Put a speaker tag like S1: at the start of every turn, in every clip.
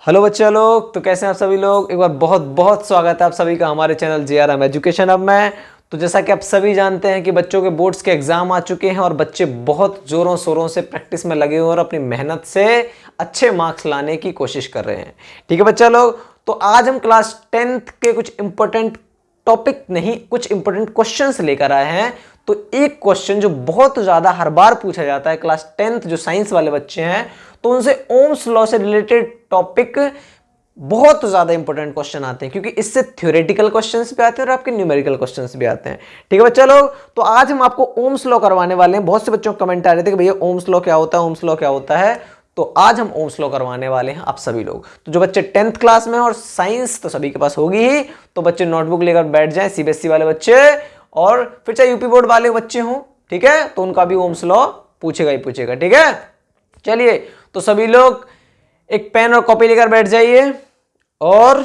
S1: Hello बच्चे लोग, तो कैसे हैं आप सभी लोग। एक बार बहुत बहुत स्वागत है आप सभी का हमारे चैनल JRM एजुकेशन अब में। तो जैसा कि आप सभी जानते हैं कि बच्चों के बोर्ड्स के एग्जाम आ चुके हैं और बच्चे बहुत जोरों शोरों से प्रैक्टिस में लगे हुए और अपनी मेहनत से अच्छे मार्क्स लाने की कोशिश कर रहे हैं। ठीक है बच्चा लोग, तो आज हम क्लास 10th के कुछ इंपॉर्टेंट टॉपिक नहीं, कुछ इंपॉर्टेंट क्वेश्चंस लेकर आए हैं। तो एक क्वेश्चन जो बहुत ज्यादा हर बार पूछा जाता है, क्लास 10th जो साइंस वाले बच्चे हैं तो उनसे ओम्स लॉ से रिलेटेड टॉपिक बहुत ज्यादा इंपॉर्टेंट क्वेश्चन आते हैं, क्योंकि इससे थ्योरेटिकल क्वेश्चंस भी आते हैं और आपके न्यूमेरिकल क्वेश्चंस भी आते हैं। ठीक है बच्चा लोग, तो आज हम आपको ओम्स लॉ करवाने वाले हैं। बहुत से बच्चों को कमेंट आ रहे थे कि भैया ओम्स लॉ क्या होता है, ओम्स लॉ क्या होता है। तो आज हम ओम्स लॉ करवाने वाले हैं आप सभी लोग। तो जो बच्चे 10th क्लास में हैं और साइंस तो सभी के पास होगी ही, तो बच्चे नोटबुक लेकर बैठ जाएं, CBSE वाले बच्चे और फिर चाहे यूपी बोर्ड वाले बच्चे हों, ठीक है, तो उनका भी ओम्स लॉ पूछेगा ही पूछेगा। ठीक है, चलिए तो सभी लोग एक पेन और कॉपी लेकर बैठ जाइए और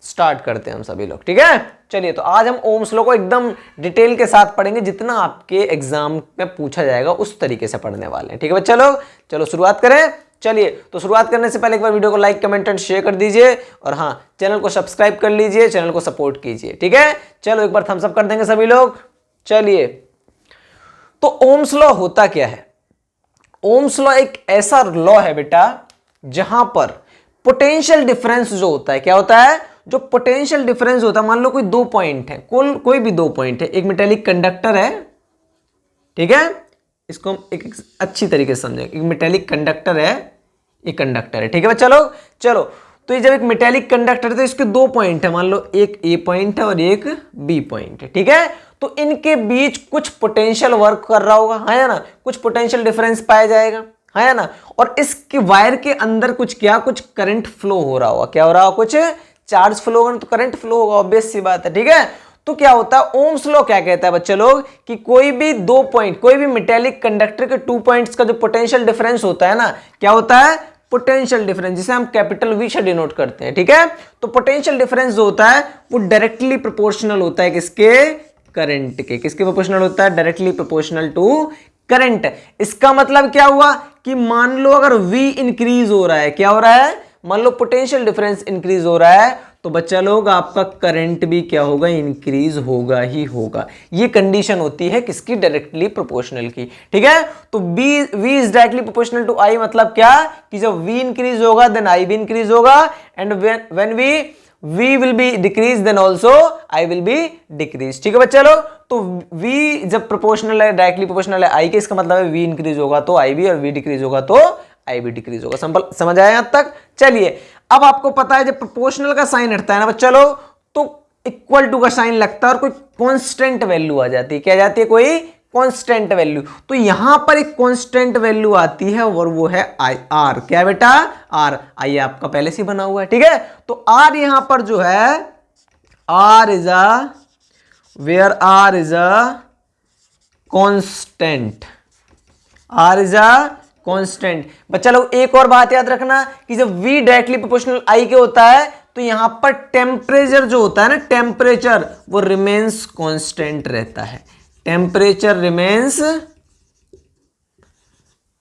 S1: स्टार्ट करते हैं हम सभी लोग। ठीक है, चलिए तो आज हम ओम्स लॉ को एकदम डिटेल के साथ पढ़ेंगे, जितना आपके एग्जाम में पूछा जाएगा उस तरीके से पढ़ने वाले हैं। ठीक है बच्चा लोग, चलो शुरुआत करें। चलिए तो शुरुआत करने से पहले एक बार वीडियो को लाइक कमेंट एंड शेयर कर दीजिए और हाँ, चैनल को सब्सक्राइब कर लीजिए, चैनल को सपोर्ट कीजिए। ठीक है, चलो एक बार थम्स अप कर देंगे सभी लोग। चलिए, तो ओम्स लॉ होता क्या है। ओम्स लॉ एक ऐसा लॉ है बेटा जहां पर पोटेंशियल डिफरेंस जो होता है, क्या होता है, जो पोटेंशियल डिफरेंस होता है, मान लो कोई दो पॉइंट है, कोई भी दो पॉइंट है, एक मेटेलिक कंडक्टर है, ठीक है, इसको हम एक अच्छी तरीके से समझेंगे। एक मेटेलिक कंडक्टर है, एक कंडक्टर है, ठीक है चलो चलो। तो ये जब एक मेटेलिक कंडक्टर है तो इसके दो पॉइंट है, मान लो एक ए पॉइंट है और एक बी पॉइंट है, ठीक है। तो इनके बीच कुछ पोटेंशियल वर्क कर रहा होगा, है ना, कुछ पोटेंशियल डिफरेंस पाया जाएगा, है ना। और इसके वायर के अंदर कुछ करंट फ्लो हो रहा होगा, क्या हो रहा होगा, कुछ चार्ज फ्लो होगा तो करंट फ्लो होगा, ऑब्वियस सी बात है। ठीक है, तो क्या होता है, ओम्स लॉ क्या कहता है बच्चे लोग, कि कोई भी दो पॉइंट, कोई भी मेटेलिक कंडक्टर के 2 पॉइंट्स का जो पोटेंशियल डिफरेंस होता है ना, क्या होता है, पोटेंशियल डिफरेंस, जिसे हम कैपिटल V से डिनोट करते हैं। ठीक है, तो पोटेंशियल डिफरेंस जो होता है वो डायरेक्टली प्रोपोर्शनल होता है किसके, करंट के। किसके प्रोपोर्शनल होता है, डायरेक्टली प्रोपोर्शनल टू करंट। इसका मतलब क्या हुआ कि मान लो अगर V इंक्रीज हो रहा है, क्या हो रहा है, मान लो पोटेंशियल डिफरेंस इंक्रीज हो रहा है, तो बच्चा लोग आपका करंट भी क्या होगा, इंक्रीज होगा ही होगा। ये कंडीशन होती है किसकी, डायरेक्टली प्रोपोर्शनल की। ठीक है, तो V is directly proportional to I, मतलब क्या कि जब V इंक्रीज होगा देन I भी इंक्रीज होगा, and when V will be decrease then also I will be decrease। ठीक है बच्चा लोग, तो V जब प्रोपोर्शनल है, डायरेक्टली प्रोपोर्शनल है I के, इसका मतलब है V इंक्रीज होगा तो I भी, और V डिक्रीज होगा तो I भी डिक्रीज होगा। सिंपल, समझ आया यहां तक। चलिए, अब आपको पता है जब प्रोपोर्शनल का साइन हटता है ना बच्चा लोग, तो इक्वल टू का साइन लगता है और कोई कांस्टेंट वैल्यू आ जाती है, क्या जाती है, कोई कांस्टेंट वैल्यू। तो यहां पर एक कांस्टेंट वैल्यू आती है और वो है आर, क्या बेटा, आर। आई आपका पहले से बना हुआ है, ठीक है। तो आर यहां पर जो है, R is a constant, R is a constant. बच्चा लोग एक और बात याद रखना कि जब V डायरेक्टली प्रोपोर्शनल I के होता है तो यहां पर टेम्परेचर जो होता है ना, टेम्परेचर वो रिमेन्स कांस्टेंट रहता है, टेम्परेचर रिमेन्स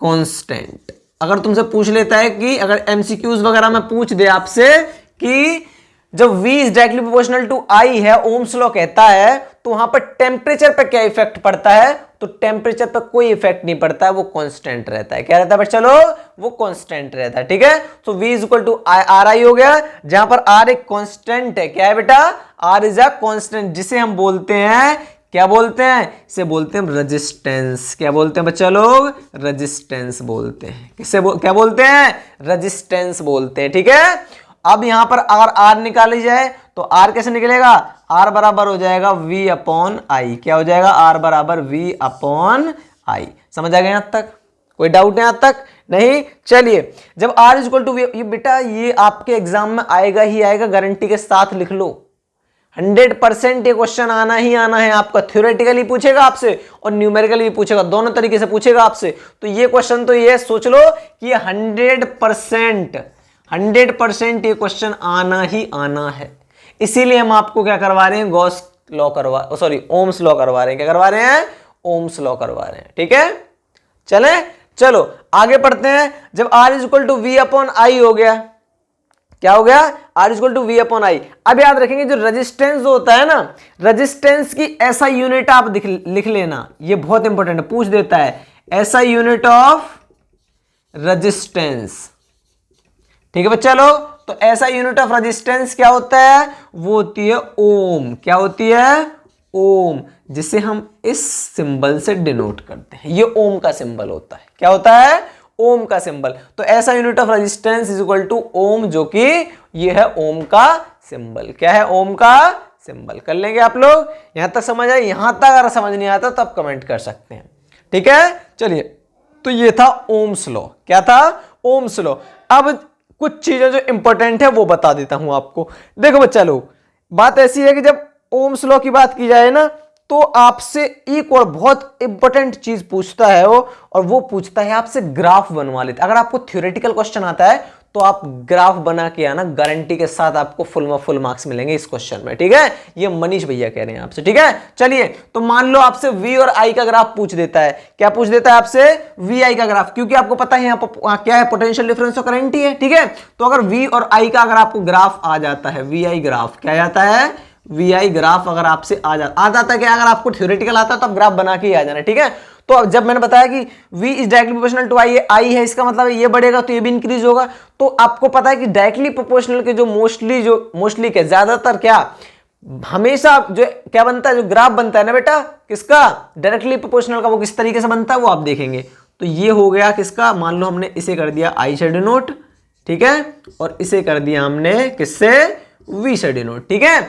S1: कांस्टेंट। अगर तुमसे पूछ लेता है कि अगर MCQs वगैरह में पूछ दे आपसे कि जब V is directly proportional to I है, ओम्स लॉ कहता है, तो वहां पर टेम्परेचर पर क्या इफेक्ट पड़ता है, तो टेम्परेचर पर कोई इफेक्ट नहीं पड़ता है, वो कांस्टेंट रहता है। क्या रहता है बच्चा लोग, वो कांस्टेंट रहता है। ठीक है, तो V is equal to R I हो गया, जहां पर R एक कांस्टेंट है, क्या है बेटा, R इज अ कांस्टेंट, जिसे हम बोलते हैं, क्या बोलते हैं, इसे बोलते हैं रेजिस्टेंस। क्या बोलते हैं बच्चा लोग, रेजिस्टेंस बोलते हैं। किससे क्या बोलते हैं, रेजिस्टेंस बोलते हैं। ठीक है, अब यहां पर अगर R निकाली जाए तो R कैसे निकलेगा, R बराबर हो जाएगा V अपॉन I। क्या हो जाएगा, R बराबर V अपॉन I। समझ आ गया यहां तक, कोई डाउट है यहां तक, नहीं। चलिए, जब R is equal to V, ये बेटा ये आपके एग्जाम में आएगा ही आएगा, गारंटी के साथ लिख लो। 100% ये क्वेश्चन आना ही आना है आपका, थ्योरेटिकली पूछेगा आपसे और न्यूमेरिकली भी पूछेगा, दोनों तरीके से पूछेगा आपसे। तो ये क्वेश्चन तो ये सोच लो कि ये 100% ये क्वेश्चन आना ही आना है। इसीलिए हम आपको क्या करवा रहे हैं, गॉस लॉ ओम्स लॉ करवा रहे हैं। क्या करवा रहे हैं, ओम्स लॉ करवा रहे हैं। ठीक है, चले, चलो आगे पढ़ते हैं। जब R is equal to V upon I हो गया, क्या हो गया, R equal to V upon I। अब याद रखेंगे जो रेजिस्टेंस होता है ना, रेजिस्टेंस की ऐसा यूनिट आप लिख लेना, ये बहुत इंपॉर्टेंट है, पूछ देता है ऐसा यूनिट ऑफ रेजिस्टेंस। ठीक है बच्चा लोग, तो ऐसा यूनिट ऑफ रेजिस्टेंस क्या होता है, वो होती है ओम। क्या होती है, ओम, जिसे हम इस सिंबल से डिनोट करते हैं। ये ओम का सिंबल होता है। क्या होता है, ओम का सिंबल। तो ऐसा unit of resistance is equal to ohm, जो कि ये है ओम का सिंबल। क्या है, ओम का सिंबल। कर लेंगे आप लोग, यहां तक समझ आए। यहां तक अगर समझ नहीं आता तो आप कमेंट कर सकते हैं। ठीक है, चलिए, तो ये था ओम्स लॉ। क्या था, ओम्स लॉ। अब कुछ चीजें जो इंपॉर्टेंट है वो बता देता हूं आपको। देखो बच्चा लोग, बात ऐसी है कि जब ओम्स लॉ की बात की जाए ना, तो आपसे एक और बहुत इंपॉर्टेंट चीज पूछता है वो, और वो पूछता है आपसे ग्राफ बनवा लेते। अगर आपको थ्योरेटिकल क्वेश्चन आता है तो आप ग्राफ बना के आना, गारंटी के साथ आपको फुल मार्क्स मिलेंगे इस क्वेश्चन में। ठीक है, ये मनीष भैया कह रहे हैं आपसे। ठीक है, चलिए, तो मान लो आपसे V और I का ग्राफ पूछ देता है। क्या पूछ देता है आपसे, VI का ग्राफ, क्योंकि आपको पता है यहाँ पर क्या है, पोटेंशियल डिफरेंस और करंट ही है। ठीक है, तो अगर V और I का अगर आपको ग्राफ आ जाता है, VI ग्राफ क्या जाता है, VI ग्राफ अगर आपसे आ जाता है क्या, अगर आपको थ्योरेटिकल आता है तो आप ग्राफ बना के ही आ जाना। ठीक है, तो अब जब मैंने बताया कि V is directly proportional to I, ये I है, इसका मतलब ये बढ़ेगा तो ये भी इंक्रीज होगा। तो आपको पता है कि डायरेक्टली प्रोपोर्शनल के जो मोस्टली के ज्यादातर क्या हमेशा जो क्या बनता है, जो ग्राफ बनता है ना बेटा, किसका, डायरेक्टली प्रोपोर्शनल का, वो किस तरीके से बनता है वो आप देखेंगे। तो ये हो गया किसका, मान लो हमने इसे कर दिया I से डिनोट। ठीक है, और इसे कर दिया हमने किससे, V से डिनोट। ठीक है,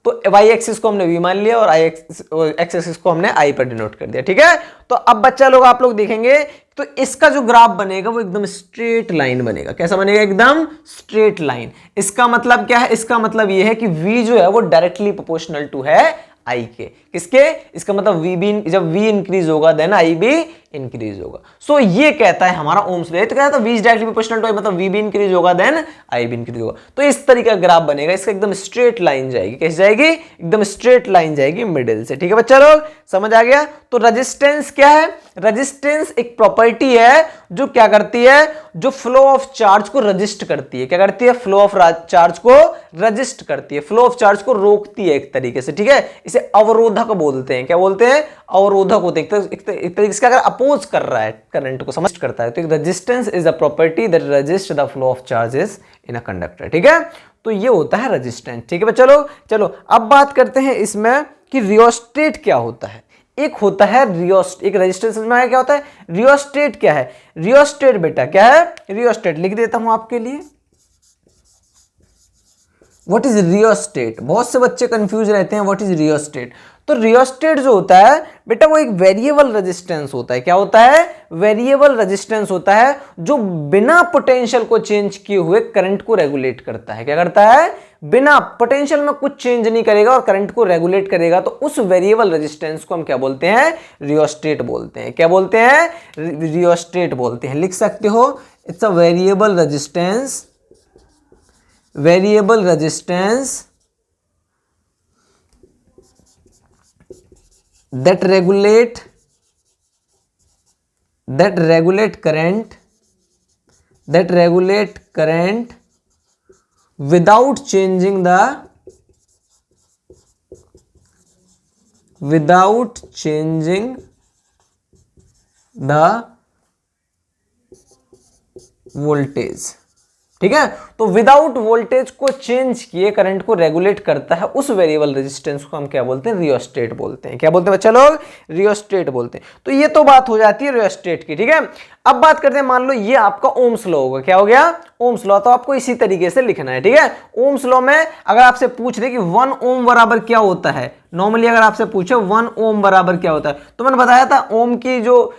S1: तो y एक्सिस को हमने v मान लिया और x एक्सिस को हमने i पर डिनोट कर दिया। ठीक है, तो अब बच्चा लोग आप लोग देखेंगे तो इसका जो ग्राफ बनेगा वो एकदम स्ट्रेट लाइन बनेगा। कैसा बनेगा, एकदम स्ट्रेट लाइन। इसका मतलब क्या है, इसका मतलब ये है कि v जो है वो डायरेक्टली प्रोपोर्शनल टू है I के, किसके, इसका मतलब v भी, जब v इंक्रीज होगा देन I भी इंक्रीज होगा। सो ये कहता है हमारा ओम्स लॉ। तो कहता है v is directly proportional to I, मतलब v भी इंक्रीज होगा देन I भी इंक्रीज होगा। तो इस तरीके का ग्राफ बनेगा, इसका एकदम स्ट्रेट लाइन जाएगी। कैसे जाएगी, एकदम स्ट्रेट लाइन जाएगी मिडिल से। ठीक है बच्चा लोग, समझ आ गया। तो रेजिस्टेंस क्या है, रेजिस्टेंस एक प्रॉपर्टी है जो क्या करती है, जो फ्लो ऑफ चार्ज को रजिस्ट करती है। क्या करती है, फ्लो ऑफ चार्ज को रजिस्ट करती है, फ्लो ऑफ चार्ज को रोकती है एक तरीके से। ठीक है, इसे अवरोधक बोलते हैं। क्या बोलते हैं, अवरोधक होते हैं। एक तरीके से अगर अपोज कर रहा है, करंट को समझ करता है, तो resistance is a property that resist the flow of charges in a conductor. ठीक है, तो ये होता है रेजिस्टेंस। ठीक है चलो चलो, अब बात करते हैं इसमें कि रियोस्टेट क्या होता है। एक होता है एक रेजिस्टेंस में आया, क्या होता है, रियोस्टेट क्या है, रियोस्टेट बेटा क्या है, रियोस्टेट लिख देता हूं आपके लिए। व्हाट इज रियोस्टेट, बहुत से बच्चे कंफ्यूज रहते हैं व्हाट इज रियोस्टेट। तो रियोस्टेट जो होता है बेटा वो एक वेरिएबल रेजिस्टेंस होता है। क्या होता है, वेरिएबल रेजिस्टेंस होता है जो बिना पोटेंशियल को चेंज किए हुए करंट को रेगुलेट करता है। क्या करता है, बिना पोटेंशियल में कुछ चेंज नहीं करेगा और करंट को रेगुलेट करेगा। तो उस वेरिएबल रेजिस्टेंस को हम क्या बोलते हैं, रियोस्टेट बोलते हैं। क्या बोलते हैं, रियोस्टेट बोलते हैं। लिख सकते हो, it's a variable resistance, variable resistance that regulate current without changing the voltage। ठीक है, तो विदाउट वोल्टेज को चेंज किए करंट को रेगुलेट करता है, उस वेरिएबल रेजिस्टेंस को हम क्या बोलते हैं, रियोस्टेट बोलते हैं। क्या बोलते हैं बच्चा लोग, रियोस्टेट बोलते हैं। तो ये तो बात हो जाती है रियोस्टेट की। ठीक है, अब बात करते हैं, मान लो ये आपका ओम्स लॉ होगा। क्या हो गया, ओम्स लॉ। तो आपको इसी तरीके से लिखना है। ठीक है, ओम्स लॉ में अगर आपसे पूछ रहे कि 1 ओम बराबर क्या होता है, नॉर्मली अगर आपसे पूछे 1 ओम बराबर क्या होता है, तो मैंने बताया था ओम की जो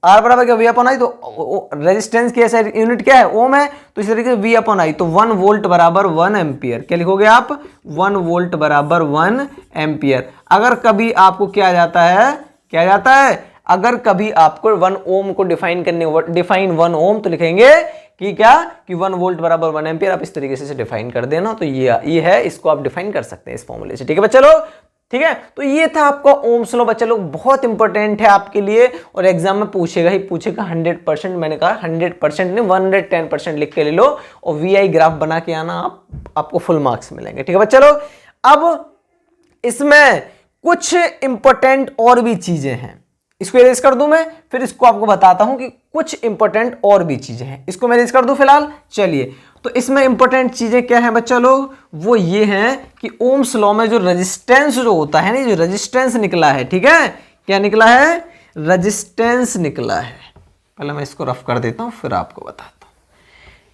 S1: R बराबर क्या, V अपॉन आई। तो रेजिस्टेंस की ऐसा यूनिट क्या है, ओम है, तो इस तरीके से V अपॉन आई। तो 1 वोल्ट बराबर 1 एम्पियर। क्या लिखोगे आप, 1 वोल्ट बराबर 1 एम्पियर। अगर कभी आपको क्या जाता है, क्या जाता है, अगर कभी आपको 1 ओम को डिफाइन 1 ओम, तो लिखेंगे कि क्या, कि 1 वोल्ट बराबर 1 एम्पियर। आप इस तरीके से डिफाइन कर देना। तो ये है, इसको आप डिफाइन कर सकते हैं इस फॉर्मूले से। ठीक है बच्चा लोग, ठीक है, तो ये था आपका ओम्स लॉ बच्चा लोग, बहुत इंपॉर्टेंट है आपके लिए और एग्जाम में पूछेगा ही पूछेगा 100%। मैंने कहा 100% नहीं 110% लिख के ले लो और वीआई ग्राफ बना के आना, आपको फुल मार्क्स मिलेंगे। ठीक है बच्चा लोग, अब इसमें कुछ इंपॉर्टेंट और भी चीजें हैं, इसको इरेज कर दूं मैं, फिर इसको आपको बताता हूं कि कुछ इंपॉर्टेंट और भी चीजें हैं। इसको मैं इरेज कर दूं फिलहाल। चलिए, तो इसमें इंपॉर्टेंट चीजें क्या हैं बच्चा लोग, वो ये हैं कि ओम्स लॉ में जो रेजिस्टेंस जो होता है ना, जो रेजिस्टेंस निकला है, ठीक है, क्या निकला है, रेजिस्टेंस निकला है। पहले मैं इसको रफ कर देता हूं फिर आपको बताता हूं।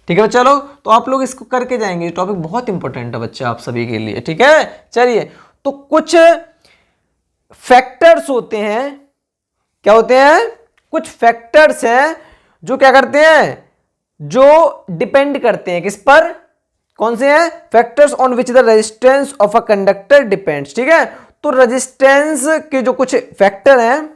S1: ठीक है बच्चा लोग, तो आप लोग इसको करके जाएंगे, टॉपिक बहुत इंपॉर्टेंट है बच्चा आप सभी के लिए। ठीक है, चलिए, तो कुछ फैक्टर्स होते हैं, क्या होते हैं, कुछ फैक्टर्स हैं जो क्या करते हैं, जो डिपेंड करते हैं किस पर, कौन से हैं, factors on which the resistance of a conductor depends. ठीक है, तो रेजिस्टेंस के जो कुछ फैक्टर हैं,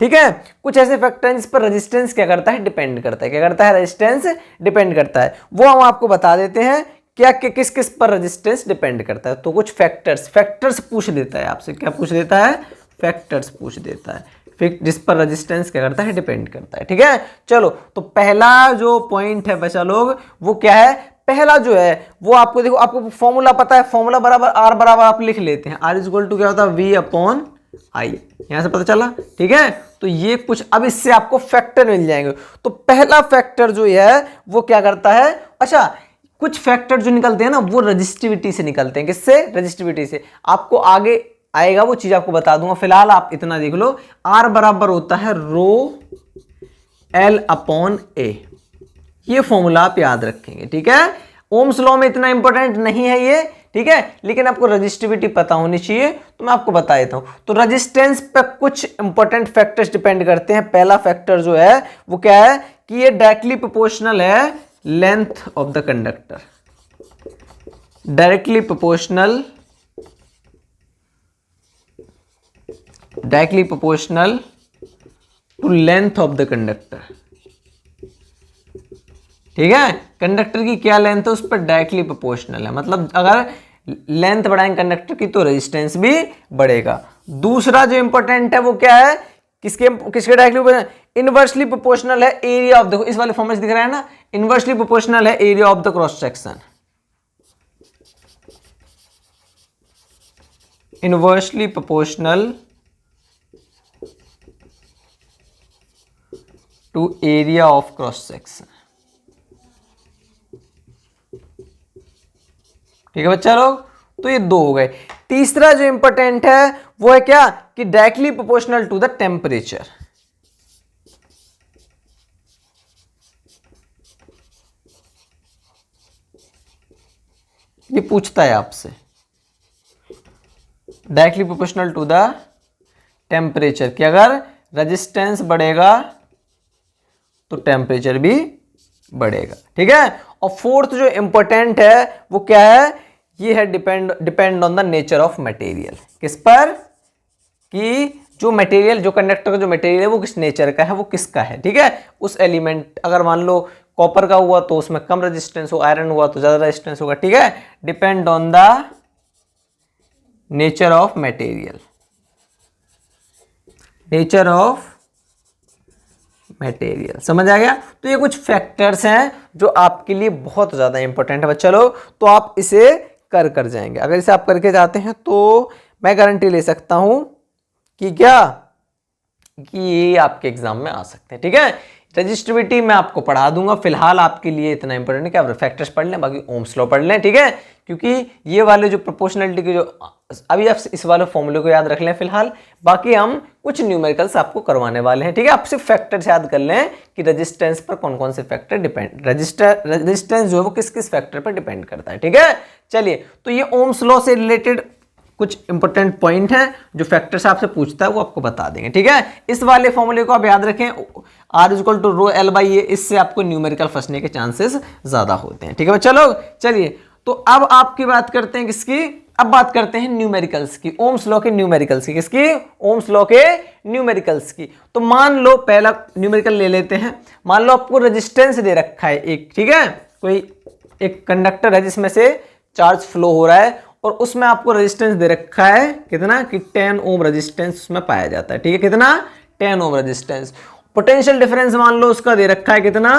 S1: ठीक है, कुछ ऐसे फैक्टर हैं जिस पर रेजिस्टेंस क्या करता है, डिपेंड करता है। क्या करता है, रेजिस्टेंस डिपेंड करता है। वो हम आपको बता देते हैं क्या किस किस पर रेजिस्टेंस डिपेंड करता है। तो कुछ फैक्टर्स पूछ देता है आपसे, क्या पूछ देता है, फैक्टर्स पूछ देता है जिस पर रेजिस्टेंस क्या करता है, डिपेंड करता है। ठीक है, चलो, तो पहला जो पॉइंट है बच्चा लोग वो क्या है, पहला जो है वो आपको देखो, आपको फॉर्मूला पता है, फॉर्मूला बराबर आर बराबर आप लिख लेते हैं, आर इज इक्वल टू क्या होता है, वी अपॉन आई, यहां से पता चला। ठीक है, तो ये कुछ अब इससे आपको फैक्टर मिल जाएंगे। तो पहला फैक्टर जो है वो क्या करता है, अच्छा, कुछ फैक्टर जो निकलते हैं ना वो रजिस्टिविटी से निकलते हैं, किससे, रजिस्टिविटी से। आपको आगे आएगा वो चीज आपको बता दूंगा, फिलहाल आप इतना देख लो, आर बराबर होता है रो एल अपॉन ए, ये फॉर्मूला आप याद रखेंगे। ठीक है, ओम्स लॉ में इतना इंपॉर्टेंट नहीं है ये, ठीक है, लेकिन आपको रजिस्टिविटी पता होनी चाहिए, तो मैं आपको बता देता हूं। तो रजिस्टेंस पे कुछ इंपॉर्टेंट फैक्टर्स डिपेंड करते हैं। पहला फैक्टर जो है वो क्या है कि ये डायरेक्टली प्रोपोर्शनल है length of the conductor, directly proportional to length of the conductor. ठीक है, कंडक्टर की क्या लेंथ है उस पर डायरेक्टली प्रोपोर्शनल है, मतलब अगर लेंथ बढ़ाएंगे कंडक्टर की तो रेजिस्टेंस भी बढ़ेगा। दूसरा जो इंपॉर्टेंट है वो क्या है, किसके डायरेक्टली, इनवर्सली प्रोपोर्शनल है एरिया ऑफ, देखो इस वाले फॉर्म में दिख रहा है ना, इनवर्सली प्रोपोर्शनल है area of the cross section, inversely proportional to area of cross section. ठीक है बच्चा लोग, तो ये दो हो गए। तीसरा जो इंपॉर्टेंट है वो है क्या, कि directly proportional to the temperature. ये पूछता है आपसे, directly proportional to the temperature, कि अगर रेजिस्टेंस बढ़ेगा तो टेम्परेचर भी बढ़ेगा। ठीक है, और फोर्थ जो इंपॉर्टेंट है वो क्या है, ये है depend on the nature of material, किस पर, कि जो मटेरियल, जो कंडक्टर का जो मटेरियल है वो किस नेचर का है, वो किसका है। ठीक है, उस एलिमेंट, अगर मान लो कॉपर का हुआ तो उसमें कम रेजिस्टेंस हो, आयरन हुआ तो ज्यादा रेजिस्टेंस होगा। ठीक है, depend on the nature of material, nature of material, समझ आ गया। तो ये कुछ फैक्टर्स हैं जो आपके लिए बहुत ज्यादा इंपॉर्टेंट है बच्चा लोग, तो आप इसे कर जाएंगे। अगर इसे आप करके जाते हैं तो मैं गारंटी ले सकता हूं कि क्या, कि ये आपके एग्जाम में आ सकते हैं। ठीक है, रजिस्टिविटी मैं आपको पढ़ा दूंगा, फिलहाल आपके लिए इतना इंपॉर्टेंट है कि आप फैक्टर्स पढ़ लें, बाकी ओम्स लॉ पढ़ लें। ठीक है, क्योंकि ये वाले जो प्रोपोर्शनलिटी के जो, अभी आप इस वाले फॉर्मूले को याद रख लें फिलहाल, बाकी हम कुछ न्यूमेरिकल्स आपको करवाने वाले हैं। ठीक है, आप सिर्फ फैक्टर्स याद कर लें कि रेजिस्टेंस पर कौन कौन से फैक्टर डिपेंड, रेजिस्टेंस जो है वो किस किस फैक्टर पर डिपेंड करता है। ठीक है, चलिए, तो ये ओम्स लॉ से रिलेटेड कुछ इंपॉर्टेंट पॉइंट है जो फैक्टर्स आपसे पूछता है वो आपको बता देंगे। ठीक है, इस वाले फॉर्मूले को आप याद रखें, R is equal to rho L by A, इससे आपको न्यूमेरिकल फंसने के चांसेस ज्यादा होते हैं। ठीक है चलो, चलिए, तो अब आपकी बात करते हैं किसकी, अब बात करते हैं न्यूमेरिकल्स की, ओम्स लॉ के न्यूमेरिकल्स की, किसकी, ओम्स लॉ के न्यूमेरिकल्स की। तो मान लो पहला न्यूमेरिकल ले लेते हैं, मान लो आपको रेजिस्टेंस दे रखा है एक, ठीक है, कोई एक कंडक्टर है जिसमें से चार्ज फ्लो हो रहा है और उसमें आपको रेजिस्टेंस दे रखा है कितना कि 10 ओम रेजिस्टेंस उसमें पाया जाता है, ठीक है, कितना 10 ओम रेजिस्टेंस। पोटेंशियल डिफरेंस मान लो उसका दे रखा है कितना,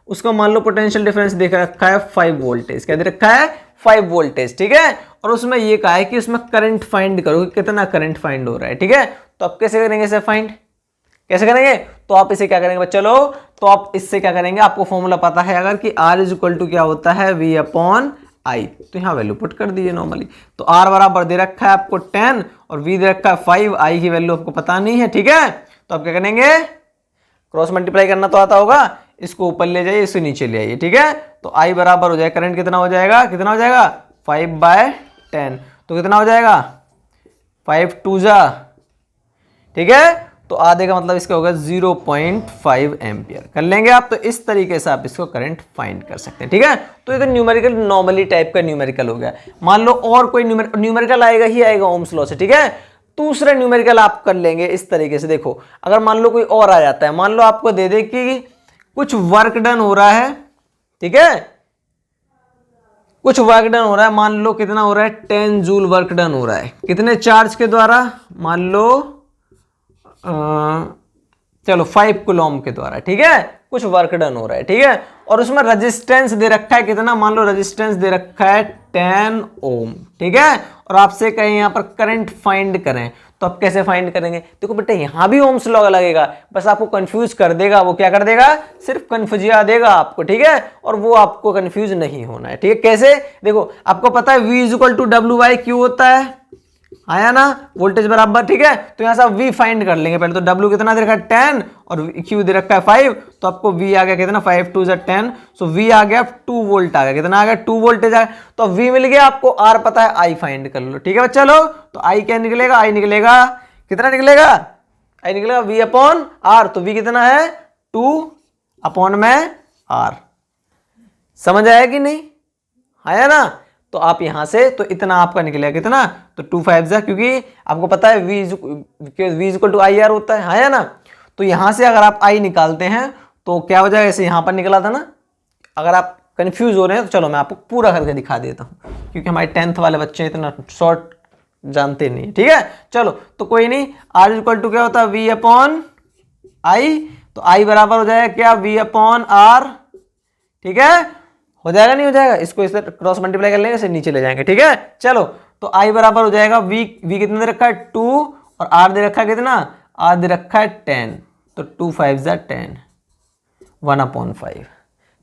S1: उसका मान लो पोटेंशियल डिफरेंस दे रखा है 5 वोल्टेज, क्या दे रखा है 5 वोल्टेज, ठीक है। और उसमें ये कहा है कि उसमें करंट फाइंड करो कि कितना करंट फाइंड हो रहा है, ठीक है। तो आप कैसे करेंगे इसे फाइंड, कैसे करेंगे, तो आप इसे क्या करेंगे बच्चे लोग, तो आप इससे क्या करेंगे, आपको फॉर्मूला पता है अगर कि R इज इक्वल टू क्या होता है V अपॉन I, तो यहाँ वैल्यू पुट कर दीजिए नॉर्मली। तो R बराबर दे रखा है आपको 10 और V दे रखा है 5, I की वैल्यू आपको पता नहीं है, ठीक है। तो आप क्या करेंगे, क्रॉस मल्टीप्लाई करना तो आता होगा, इसको ऊपर ले जाइए, इससे नीचे ले आइए, ठीक है। तो I बराबर हो जाएगा, करंट कितना हो जाएगा, कितना हो जाएगा 5/10, तो कितना हो जाएगा 5 2 जा, ठीक है। तो आधे का मतलब इसका होगा 0.5 एम्पियर कर लेंगे आप। तो इस तरीके से आप इसको करंट फाइंड कर सकते हैं, ठीक है। तो ये तो न्यूमेरिकल नॉर्मली टाइप का न्यूमेरिकल हो गया। मान लो और कोई न्यूमेरिकल आएगा ही आएगा ओम्स लॉ से, ठीक है। दूसरा न्यूमेरिकल आप कर लेंगे इस तरीके से, देखो अगर मान लो कोई और आ जाता है, मान लो आपको दे दे कि कुछ वर्क डन हो रहा है, ठीक है, कुछ वर्क डन हो रहा है, मान लो कितना हो रहा है 10 जूल वर्क डन हो रहा है, कितने चार्ज के द्वारा, मान लो चलो 5 कूलम के द्वारा, ठीक है, कुछ वर्क डन हो रहा है, ठीक है। और उसमें रेजिस्टेंस दे रखा है कितना, मान लो रेजिस्टेंस दे रखा है 10 ओम, ठीक है। और आपसे कहें यहाँ पर करंट फाइंड करें, तो आप कैसे फाइंड करेंगे, देखो बेटा यहाँ भी ओम्स लॉ लगेगा, बस आपको कंफ्यूज कर देगा, वो क्या कर देगा, सिर्फ कंफ्यूजिया देगा आपको, ठीक है। और वो आपको कंफ्यूज नहीं होना है, ठीक है। कैसे, देखो आपको पता है V is equal to W/Q होता है, आया ना, वोल्टेज बराबर, ठीक है। तो यहां से आप V फाइंड कर लेंगे पहले। तो W कितना दे रखा है 10 और Q दे रखा है 5, तो आपको V आ गया कितना 5 2 10, सो V आ गया 2 वोल्ट आ गया, कितना आ गया 2 वोल्टेज आ गया। तो V मिल गया आपको, R पता है, I फाइंड कर लो, ठीक है बच्चा लोग। तो I क्या निकलेगा, I निकलेगा कितना निकलेगा, I निकलेगा V अपॉन R। तो V कितना है 2 अपॉन में R, समझ आया कि नहीं, आया ना। तो आप यहां से तो इतना आपका निकलेगा कितना, तो 2 5 जा, क्योंकि आपको पता है V is equal to IR होता है, आया ना। तो यहां से अगर आप I निकालते हैं तो क्या हो जाएगा, ऐसे यहां पर निकला था ना। अगर आप कंफ्यूज हो रहे हैं तो चलो मैं आपको पूरा करके दिखा देता हूं, क्योंकि हमारे 10th वाले बच्चे इतना शॉर्ट जानते नहीं, ठीक है। चलो तो कोई नहीं, R इज इक्वल टू क्या होता है V अपॉन I, तो I बराबर हो जाएगा क्या V अपॉन R, ठीक है। हो जाएगा नहीं हो जाएगा, इसको इस क्रॉस मल्टीप्लाई कर लेंगे, इसे नीचे ले जाएंगे, ठीक है। चलो तो I बराबर हो जाएगा V कितना दे रखा है 2 और R दे रखा है कितना, R दे रखा है 10, तो 2 5 जा 10, 1/5,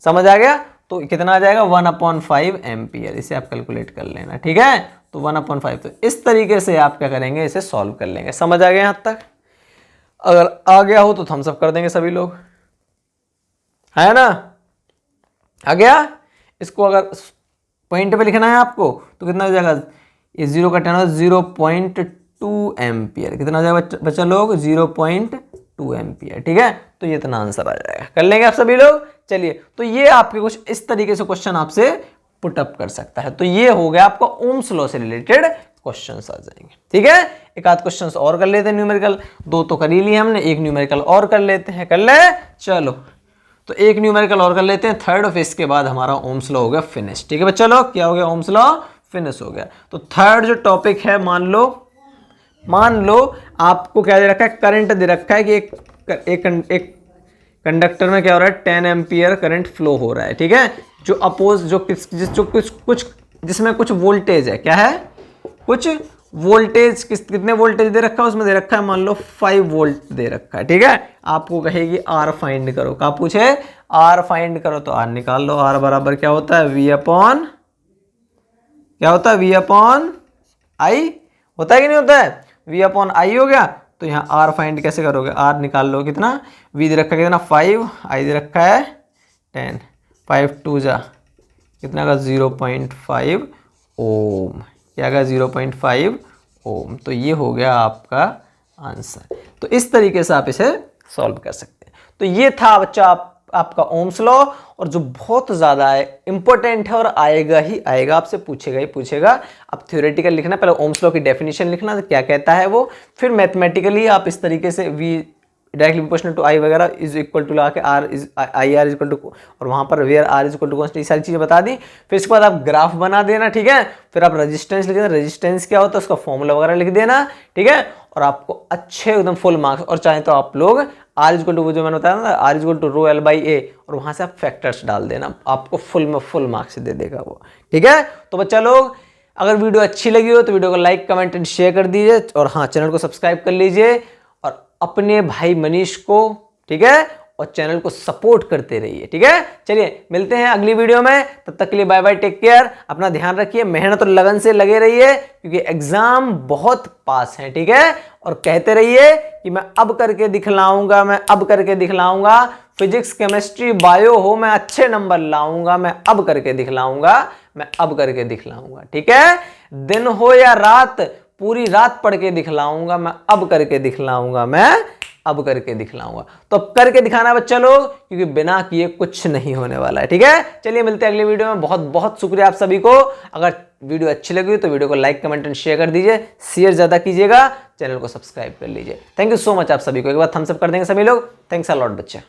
S1: समझ आ गया। तो कितना आ जाएगा 1/5 एम्पियर, इसे आप कैलकुलेट कर लेना, ठीक है। तो 1/5, तो इस तरीके से आप क्या करेंगे, इसे सॉल्व कर लेंगे। समझ आ गया यहाँ तक, अगर आ गया हो तो थम्स अप कर देंगे सभी लोग, है ना, आ गया। इसको अगर पॉइंट पे लिखना है आपको तो कितना हो जाएगा, ये 0 का 10 0.2 एम्पियर, कितना हो जाएगा बच्चा लोग 0.2 एम्पियर, ठीक है। तो ये इतना आंसर आ जाएगा, कर लेंगे आप सभी लोग। चलिए, तो ये आपके कुछ इस तरीके से क्वेश्चन आपसे पुट अप कर सकता है। तो ये हो गया आपका ओम्स लॉ से रिलेटेड क्वेश्चंस आ जाएंगे, ठीक है। एक आध क्वेश्चंस और कर लेते हैं न्यूमेरिकल, 2 तो कर ही लिए हमने, एक न्यूमेरिकल और कर लेते हैं, कर ले। चलो तो एक न्यूमेरिकल और कर लेते हैं, थर्ड, ऑफ इसके बाद हमारा ओम्स लॉ हो गया फिनिश, ठीक है बच्चा लोग। क्या हो गया, ओम्स लॉ फिनिश हो गया। तो थर्ड जो टॉपिक है, मान लो आपको क्या दे रखा है, करंट दे रखा है कि एक कंडक्टर में क्या हो रहा है 10 एम्पियर करंट फ्लो हो रहा है, ठीक है। जो अपोज जो कुछ जिसमें कुछ वोल्टेज है, क्या है, कुछ वोल्टेज कितने वोल्टेज दे रखा है, उसमें दे रखा है मान लो 5 वोल्ट दे रखा है, ठीक है। आपको कहेगी R फाइंड करो, क्या पूछे, R फाइंड करो, तो R निकाल लो। R बराबर क्या होता है V अपॉन, क्या होता है V अपॉन I, होता है कि नहीं होता है, V अपॉन I हो गया। तो यहाँ R फाइंड कैसे करोगे, R निकाल लो, कितना V दे रखा है कितना 5, I दे रखा है 10, 5 2 जा कितना का 0.5 ओम, क्या का 0.5 ओम। तो ये हो गया आपका आंसर। तो इस तरीके से आप इसे सॉल्व कर सकते हैं। तो ये था बच्चा आपका ओम्स लॉ, और जो बहुत ज़्यादा इंपॉर्टेंट है और आएगा ही आएगा, आपसे पूछेगा ही पूछेगा। अब थ्योरेटिकल लिखना, पहले ओम्स लॉ की डेफिनेशन लिखना, तो क्या कहता है वो, फिर मैथमेटिकली आप इस तरीके से V directly proportional to I वगैरह इज इक्वल टू लगा के R is I R is equal to, और वहाँ पर where R is equal to constant, ये सारी चीज़ें बता दी। फिर इसके बाद आप ग्राफ बना देना, ठीक है। फिर आप रेजिस्टेंस लिख देना, रेजिस्टेंस क्या होता है उसका फॉर्मूला वगैरह लिख देना, ठीक है। और आपको अच्छे एकदम फुल मार्क्स, और चाहे तो आप लोग आर इज इक्वल टू, वो जो मैंने बताया ना, R is equal to rho L by A, और वहाँ से आप फैक्टर्स डाल देना, आपको फुल में फुल मार्क्स दे देगा वो, ठीक है। तो बच्चा लोग अगर वीडियो अच्छी लगी हो तो वीडियो को लाइक कमेंट एंड शेयर कर दीजिए, और हाँ चैनल को सब्सक्राइब कर लीजिए, और अपने भाई मनीष को, ठीक है, और चैनल को सपोर्ट करते रहिए, ठीक है। चलिए मिलते हैं अगली वीडियो में, तब तक के लिए बाय बाय, टेक केयर, अपना ध्यान रखिए, मेहनत और लगन से लगे रहिए, क्योंकि एग्जाम बहुत पास है, ठीक है। और कहते रहिए कि मैं अब करके दिखलाऊंगा, मैं अब करके दिखलाऊंगा, फिजिक्स केमिस्ट्री बायो हो मैं अच्छे नंबर लाऊंगा, मैं अब करके दिखलाऊंगा, मैं अब करके दिखलाऊंगा, ठीक है। दिन हो या रात, पूरी रात पढ़ के दिखलाऊंगा, मैं अब करके दिखलाऊंगा, मैं अब करके दिखलाऊंगा। तो अब करके दिखाना बच्चा लोग, क्योंकि बिना किए कुछ नहीं होने वाला है, ठीक है। चलिए मिलते हैं अगले वीडियो में, बहुत बहुत शुक्रिया आप सभी को। अगर वीडियो अच्छी लगी तो वीडियो को लाइक कमेंट एंड शेयर कर दीजिए, शेयर ज्यादा कीजिएगा, चैनल को सब्सक्राइब कर लीजिए। थैंक यू सो मच आप सभी को, एक बार थम्स अप कर देंगे सभी लोग। थैंक्स अ लॉट बच्चा।